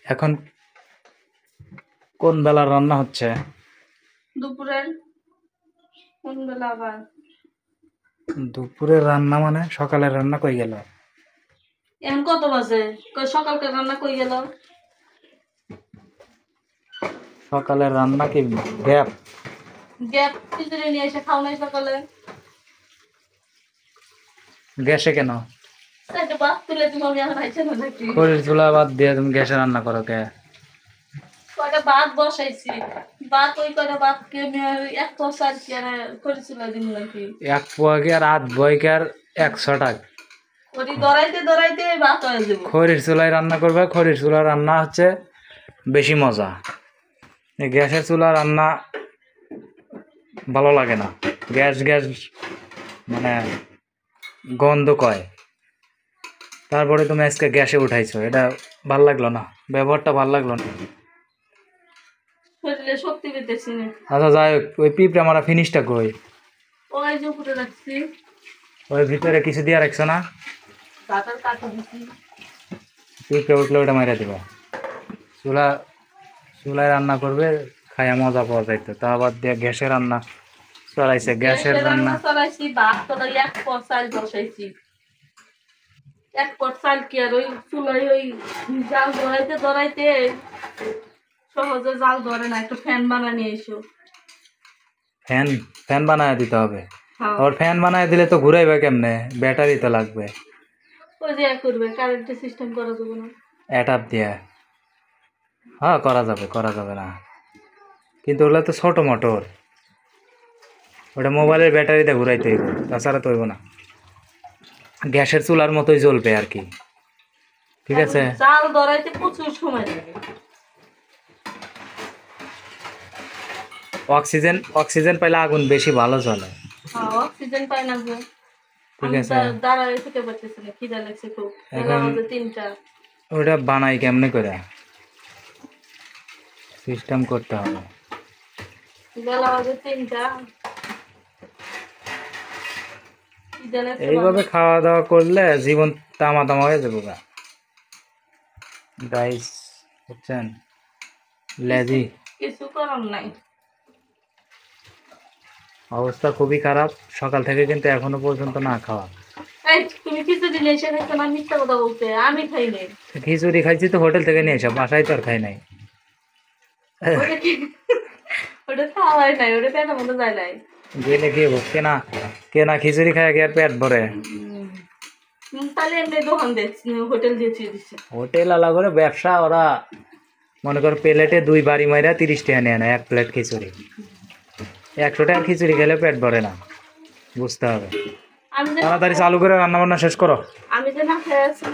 এখন কোন বেলা রান্না হচ্ছে? দুপুরের। কোন বেলা আবার? দুপুরের রান্না মানে সকালের রান্না কই গেল? এখন কত বাজে? সকালকার রান্না কই গেল? সকালের রান্না কি গ্যাপ? গ্যাপ খিচুড়ি নিয়ে এসে খাও নাই সকালে? গ্যাসে কেন? একটা ভাত তুলে তুমি আমি এখন আইছে না নাকি? খড়ির চুলা বাদ দিয়ে তুমি গ্যাসে রান্না করো কে? কয়টা ভাত বসাইছি, ভাত ওই কয়টা ভাত কে এক কষা আর কি আর করেছিল দিন নাকি? এক পোয়া কি আর আধ বয় কি আর 100 টাকা? ওটি দরাইতে দরাইতে ভাত হয়ে যাবো। খড়ির চুলায় রান্না করবে, খড়ির চুলার রান্না হচ্ছে বেশি মজা। এই গ্যাসের চুলা রান্না ভালো লাগে না, গ্যাস গ্যাস মানে গন্ধ কয়। তারপরে তুমি আজকে গ্যাসে উঠাইছো, এটা ভাল লাগলো না, ব্যবহারটা ভাল লাগলো না। শরীরে শক্তি পেতেছি না। আচ্ছা যাই হোক, ওই পিঁপড়া মারা ফিনিশটা কই? ওই যে উপরে রাখছি। ওই ভিতরে কিছু দিয়ে রাখছো না? ভাতের কাটা দিছি। পিঁপড়ে উঠলে ওটা মাইরা দিবা। চুলায় রান্না করবে, খায়া মজা পাওয়া যাইতো। তা আবার দিয়ে গ্যাসে রান্না চড়াইছে, গ্যাসের রান্না। চড়াইছি, ভাত তো এক পর চাল বসাইছি। এক পর চাল কি আর ওই চুলাই ওই জাল ধরাইতে ধরাইতে সহজে জাল ধরে না, একটু ফ্যান বানানি এসো। ফ্যান ফ্যান বানায় দিতে হবে। হ্যাঁ। আবার ফ্যান বানায় দিলে তো ঘুরাইবে কেমনে? ব্যাটারি তো লাগবে। ওই যে করবে কারেন্টের সিস্টেম করা যাবে না? অ্যাটাপ দিয়ে হ্যাঁ করা যাবে না, কিন্তু ওগুলো তো ছোট মোটর, ওটা মোবাইলের ব্যাটারিতে ঘুরাইতে হইব, তাছাড়া তো হইব না। গ্যাসের চুলার মতোই জ্বলবে আর কি, ঠিক আছে? জাল ধরাইতে প্রচুর সময় লাগে। অক্সিজেন পাইলে আগুন বেশি ভালো জ্বলে। হ্যাঁ, অক্সিজেন পাই না যে। ঠিক আমি আছে, দাঁড়াই থেকে পারতেছি না, খিদা লাগছে খুব। এখন আমাদের 3টা। ওটা বানাই কেমনে করে, সিস্টেম করতে হবে। বেলা বাজে 3টা। এইভাবে খাওয়া দাওয়া করলে জীবন তামা তামা হয়ে যাবো গা গাইস, বুঝছেন? লেজি কিছু করার নাই। অবস্থা খুবই খারাপ, সকাল থেকে কিন্তু এখনো পর্যন্ত না খাওয়া। এই তুমি খিচুড়ি নিয়ে এসে খাইছো না? মিথ্যা কথা বলতে আমি খাই নাই। খিচুড়ি খাইছি তো হোটেল থেকে নিয়ে এসব, বাসায় তো আর খাই নাই। ওটা কি ওটা খাওয়াই নাই, ওটা পেটের মধ্যে যায় নাই। গেলে কি হবো, কেনা কেনা খিচুড়ি খায় কি আর পেট ভরে? তাহলে এমনি দোকান দিচ্ছি, হোটেল দিয়েছি দিচ্ছে। হোটেল আলা করে ব্যবসা, ওরা মনে করো প্লেটে 2 বাড়ি মাইরা 30 টাকা নেয় না এক প্লেট খিচুড়ি। 100 টাকার খিচুড়ি খেলে পেট ভরে না, বুঝতে হবে। আমি যে তাড়াতাড়ি চালু করে রান্না বান্না শেষ করো। আমি যে না খেয়ে আছি।